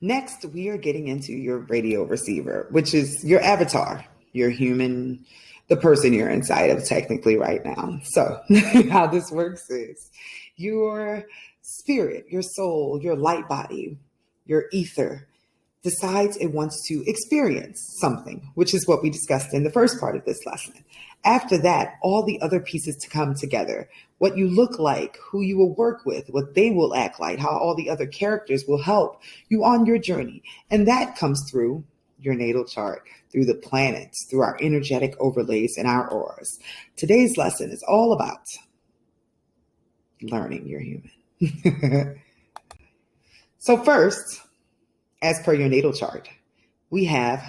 Next, we are getting into your radio receiver, which is your avatar, your human, the person you're inside of technically right now. So, how this works is your spirit, your soul, your light body, your ether decides it wants to experience something, which is what we discussed in the first part of this lesson. After that, all the other pieces to come together, what you look like, who you will work with, what they will act like, how all the other characters will help you on your journey. And that comes through your natal chart, through the planets, through our energetic overlays and our auras. Today's lesson is all about learning you're human. So first, as per your natal chart, we have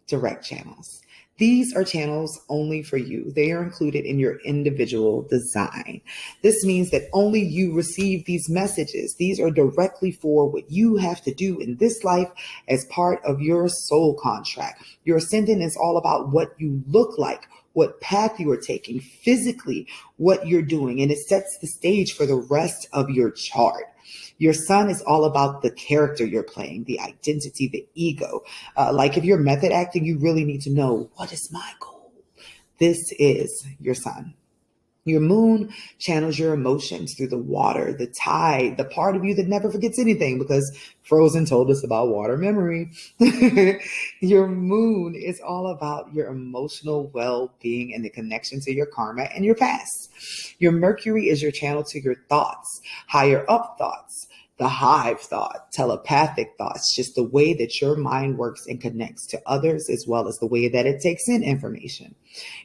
direct channels. These are channels only for you. They are included in your individual design. This means that only you receive these messages. These are directly for what you have to do in this life as part of your soul contract. Your ascendant is all about what you look like, what path you are taking, physically, what you're doing, and it sets the stage for the rest of your chart. Your sun is all about the character you're playing, the identity, the ego. Like if you're method acting, you really need to know, what is my goal? This is your sun. Your moon channels your emotions through the water, the tide, the part of you that never forgets anything because Frozen told us about water memory. Your moon is all about your emotional well-being and the connection to your karma and your past. Your Mercury is your channel to your thoughts, higher up thoughts, the hive thought, telepathic thoughts, just the way that your mind works and connects to others as well as the way that it takes in information.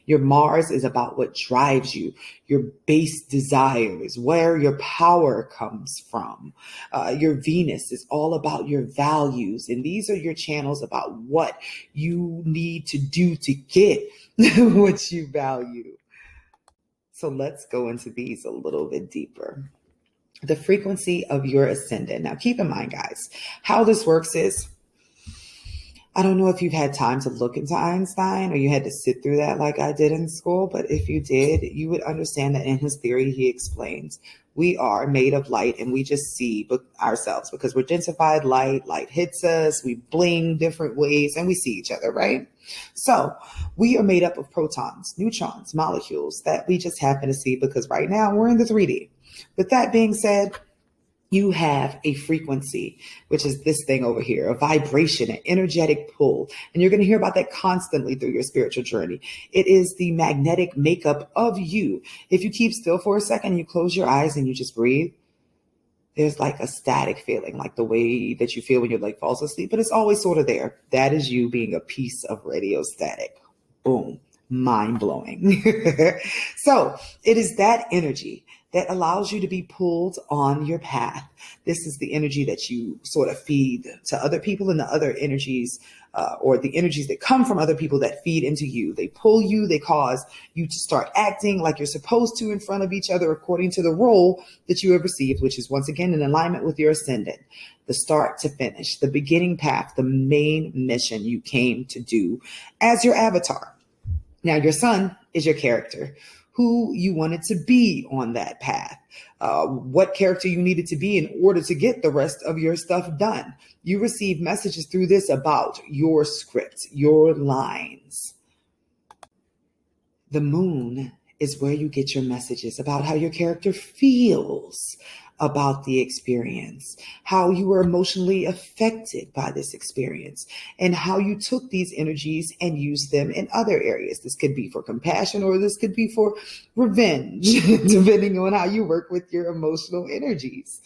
Your Mars is about what drives you, your base desires, where your power comes from. Your Venus is all about your values, and these are your channels about what you need to do to get what you value. So let's go into these a little bit deeper. The frequency of your ascendant. Now, keep in mind, guys, how this works is, I don't know if you've had time to look into Einstein or you had to sit through that like I did in school, but if you did, you would understand that in his theory, he explains we are made of light and we just see ourselves because we're densified light. Light hits us, we bling different ways, and we see each other, right? So we are made up of protons, neutrons, molecules that we just happen to see because right now we're in the 3D. With that being said, you have a frequency, which is this thing over here, a vibration, an energetic pull. And you're going to hear about that constantly through your spiritual journey. It is the magnetic makeup of you. If you keep still for a second, you close your eyes and you just breathe, there's like a static feeling, like the way that you feel when you're like falls asleep, but it's always sort of there. That is you being a piece of radio static. Boom. Mind blowing. So it is that energy that allows you to be pulled on your path. This is the energy that you sort of feed to other people and the other energies or the energies that come from other people that feed into you. They pull you, they cause you to start acting like you're supposed to in front of each other according to the role that you have received, which is once again in alignment with your ascendant. The start to finish, the beginning path, the main mission you came to do as your avatar. Now, your sun is your character, who you wanted to be on that path, what character you needed to be in order to get the rest of your stuff done. You receive messages through this about your script, your lines. The moon is where you get your messages about how your character feels about the experience, how you were emotionally affected by this experience, and how you took these energies and used them in other areas. This could be for compassion or this could be for revenge, depending on how you work with your emotional energies.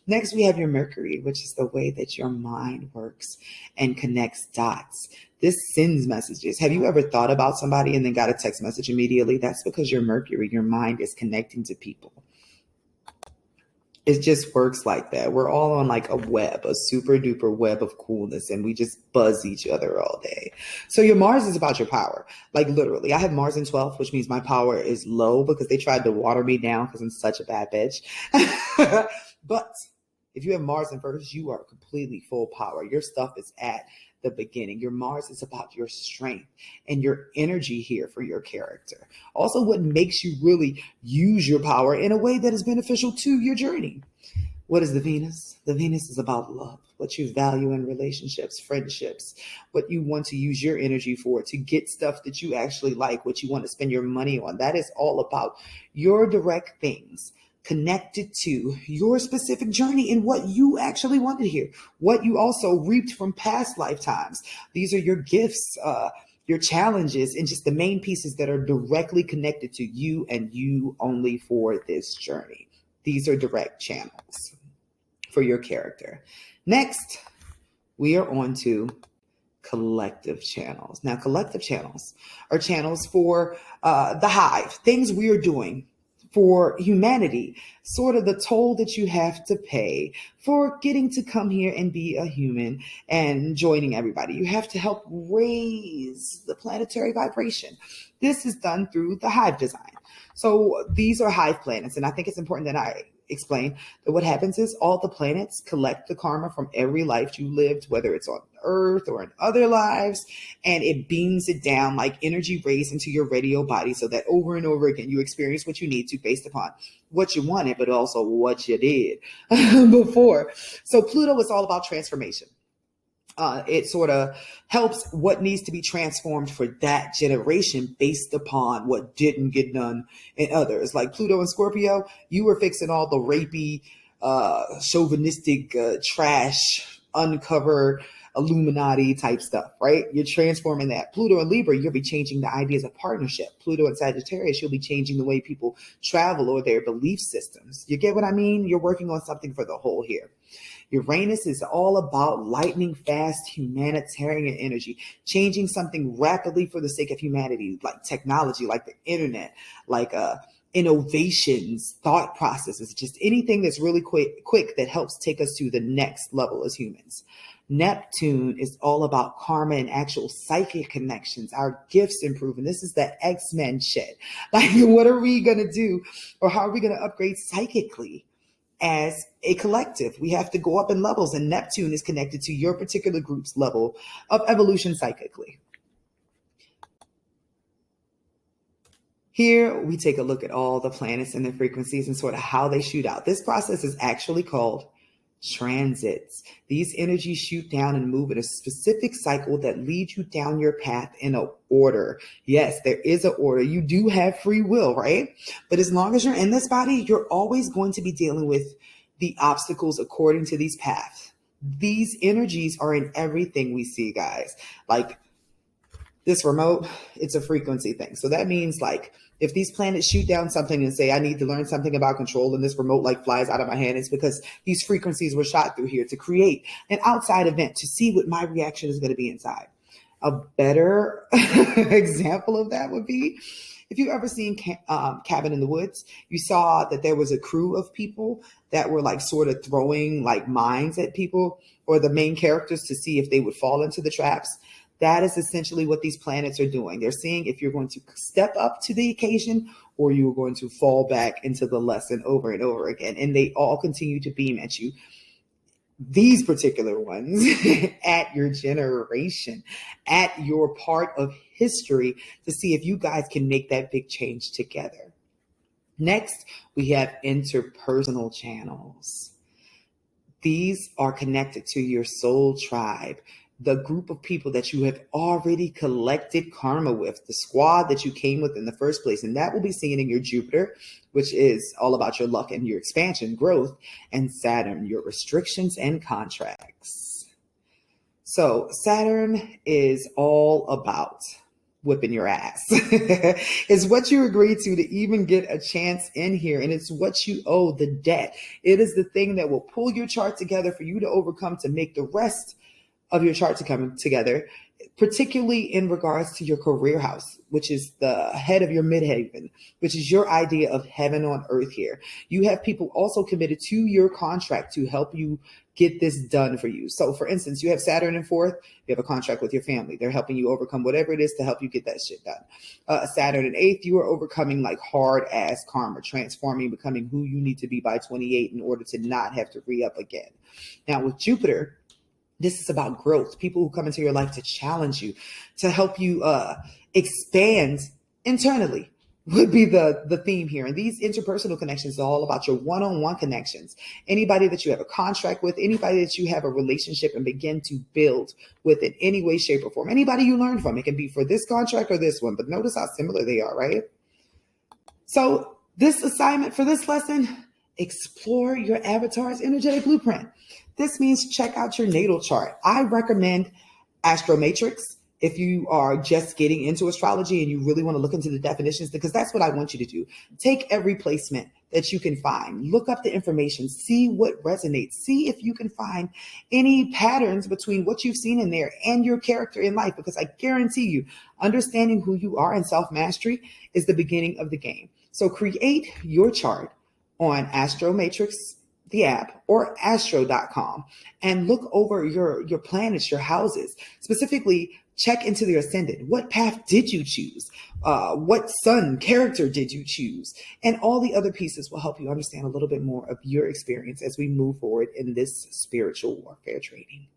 Next, we have your Mercury, which is the way that your mind works and connects dots. This sends messages. Have you ever thought about somebody and then got a text message immediately? That's because your Mercury, your mind is connecting to people. It just works like that. We're all on like a web, a super duper web of coolness, and we just buzz each other all day. So your Mars is about your power. Like literally, I have Mars in 12th, which means my power is low because they tried to water me down because I'm such a bad bitch. But if you have Mars in first, you are completely full power. Your stuff is at the beginning. Your Mars is about your strength and your energy here for your character. Also, what makes you really use your power in a way that is beneficial to your journey. What is the Venus? The Venus is about love. what you value in relationships, friendships, what you want to use your energy for, to get stuff that you actually like, what you want to spend your money on. That is all about your direct things connected to your specific journey and what you actually wanted here, what you also reaped from past lifetimes. These are your gifts, your challenges, and just the main pieces that are directly connected to you and you only for this journey. These are direct channels for your character. Next, we are on to collective channels. Now, collective channels are channels for the hive, things we are doing for humanity, sort of the toll that you have to pay for getting to come here and be a human and joining everybody. You have to help raise the planetary vibration. This is done through the hive design. So these are hive planets, and I think it's important that I explain that what happens is all the planets collect the karma from every life you lived, whether it's on Earth or in other lives, and it beams it down like energy rays into your radio body so that over and over again you experience what you need to based upon what you wanted, but also what you did before. So Pluto is all about transformation. It sort of helps what needs to be transformed for that generation based upon what didn't get done in others. Like Pluto and Scorpio, you were fixing all the rapey, chauvinistic, trash, uncovered, Illuminati type stuff, right? You're transforming that. Pluto and Libra, you'll be changing the ideas of partnership. Pluto and Sagittarius, you'll be changing the way people travel or their belief systems. You get what I mean? You're working on something for the whole here. Uranus is all about lightning fast humanitarian energy, changing something rapidly for the sake of humanity, like technology, like the internet, like innovations, thought processes, just anything that's really quick that helps take us to the next level as humans. Neptune is all about karma and actual psychic connections, our gifts improving. This is that X-Men shit. Like, what are we going to do, or how are we going to upgrade psychically? As a collective, we have to go up in levels, and Neptune is connected to your particular group's level of evolution psychically. Here we take a look at all the planets and their frequencies and sort of how they shoot out. This process is actually called transits. These energies shoot down and move in a specific cycle that leads you down your path in an order. Yes, there is an order. You do have free will, right? But as long as you're in this body, you're always going to be dealing with the obstacles according to these paths. These energies are in everything we see, guys. Like this remote, it's a frequency thing. So that means like if these planets shoot down something and say, I need to learn something about control, and this remote like flies out of my hand, it's because these frequencies were shot through here to create an outside event to see what my reaction is going to be inside. A better example of that would be if you've ever seen Cabin in the Woods, you saw that there was a crew of people that were like sort of throwing like mines at people or the main characters to see if they would fall into the traps. That is essentially what these planets are doing. They're seeing if you're going to step up to the occasion or you're going to fall back into the lesson over and over again. And they all continue to beam at you. These particular ones at your generation, at your part of history to see if you guys can make that big change together. Next, we have interpersonal channels. These are connected to your soul tribe, the group of people that you have already collected karma with, the squad that you came with in the first place. And that will be seen in your Jupiter, which is all about your luck and your expansion, growth, and Saturn, your restrictions and contracts. So Saturn is all about whipping your ass. It's what you agreed to even get a chance in here. And it's what you owe, the debt. It is the thing that will pull your chart together for you to overcome to make the rest of your chart to come together, particularly in regards to your career house, which is the head of your midheaven, which is your idea of heaven on earth here. You have people also committed to your contract to help you get this done for you. So for instance, you have Saturn in fourth, you have a contract with your family. They're helping you overcome whatever it is to help you get that shit done. Saturn in eighth, you are overcoming like hard ass karma, transforming, becoming who you need to be by 28 in order to not have to re-up again. Now with Jupiter, this is about growth. People who come into your life to challenge you, to help you expand internally, would be the theme here. And these interpersonal connections are all about your one-on-one connections. Anybody that you have a contract with, anybody that you have a relationship and begin to build with in any way, shape, or form. Anybody you learn from. It can be for this contract or this one, but notice how similar they are, right? So this assignment for this lesson, explore your avatar's energetic blueprint. This means check out your natal chart. I recommend Astromatrix if you are just getting into astrology and you really want to look into the definitions, because that's what I want you to do. Take every placement that you can find, look up the information, see what resonates, see if you can find any patterns between what you've seen in there and your character in life, because I guarantee you, understanding who you are and self-mastery is the beginning of the game. So create your chart on Astromatrix, the app, or astro.com, and look over your planets, your houses. Specifically, check into the ascendant. What path did you choose? What sun character did you choose? And all the other pieces will help you understand a little bit more of your experience as we move forward in this spiritual warfare training.